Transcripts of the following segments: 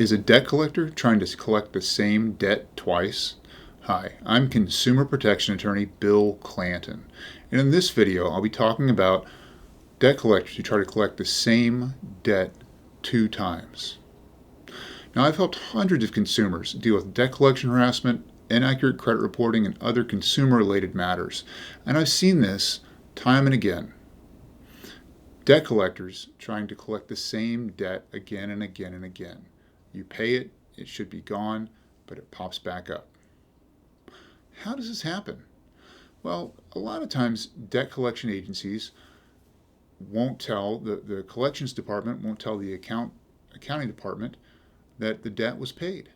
Is a debt collector trying to collect the same debt twice? Hi, I'm consumer protection attorney Bill Clanton, and in this video I'll be talking about debt collectors who try to collect the same debt 2 times. Now, I've helped hundreds of consumers deal with debt collection harassment, inaccurate credit reporting, and other consumer-related matters, and I've seen this time and again. Debt collectors trying to collect the same debt again and again and again. You pay it, it should be gone, but it pops back up. How does this happen? Well, a lot of times debt collection agencies won't tell, the collections department won't tell the accounting department that the debt was paid.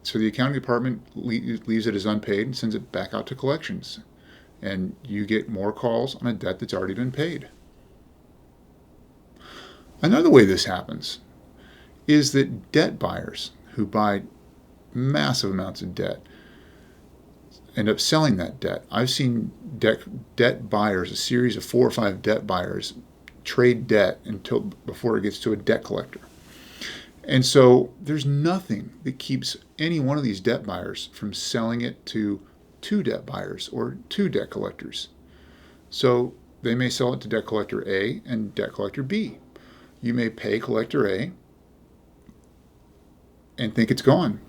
So the accounting department leaves it as unpaid and sends it back out to collections. And you get more calls on a debt that's already been paid. Another way this happens is that debt buyers who buy massive amounts of debt end up selling that debt. I've seen debt buyers, a series of 4 or 5 debt buyers, trade debt before it gets to a debt collector. And so there's nothing that keeps any one of these debt buyers from selling it to 2 debt buyers or 2 debt collectors. So they may sell it to debt collector A and debt collector B. You may pay collector A and think it's gone.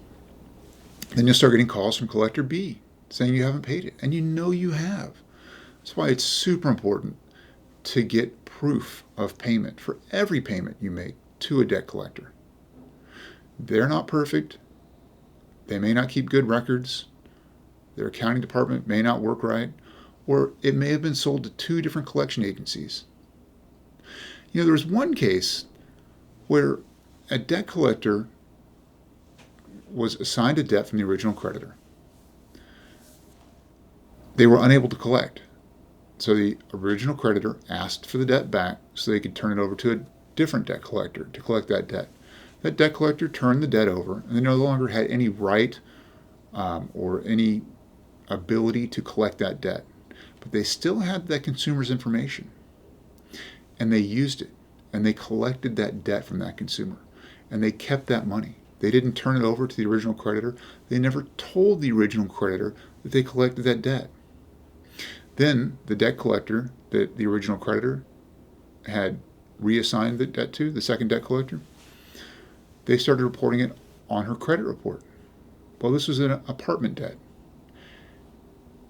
Then you'll start getting calls from collector B saying you haven't paid it, and you know you have. That's why it's super important to get proof of payment for every payment you make to a debt collector. They're not perfect. They may not keep good records. Their accounting department may not work right, or it may have been sold to 2 different collection agencies. You know, there was one case where a debt collector was assigned a debt from the original creditor. They were unable to collect. So the original creditor asked for the debt back so they could turn it over to a different debt collector to collect that debt. That debt collector turned the debt over, and they no longer had any right or any ability to collect that debt. But they still had that consumer's information, and they used it, and they collected that debt from that consumer, and they kept that money. They didn't turn it over to the original creditor. They never told the original creditor that they collected that debt. Then the debt collector that the original creditor had reassigned the debt to, the second debt collector, they started reporting it on her credit report. Well, this was an apartment debt.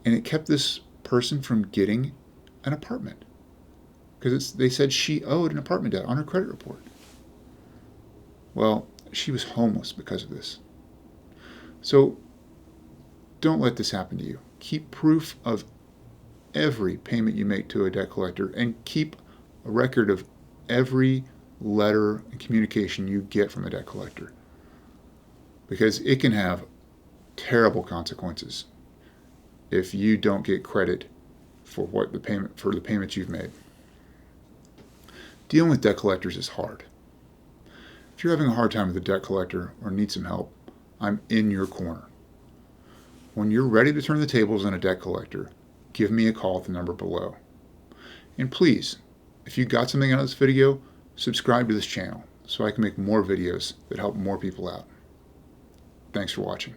And it kept this person from getting an apartment because they said she owed an apartment debt on her credit report. Well, she was homeless because of this. So don't let this happen to you. Keep proof of every payment you make to a debt collector, and keep a record of every letter and communication you get from a debt collector, because it can have terrible consequences if you don't get credit for the payments you've made. Dealing with debt collectors is hard. If you're having a hard time with a debt collector or need some help, I'm in your corner. When you're ready to turn the tables on a debt collector, give me a call at the number below. And please, if you got something out of this video, subscribe to this channel so I can make more videos that help more people out. Thanks for watching.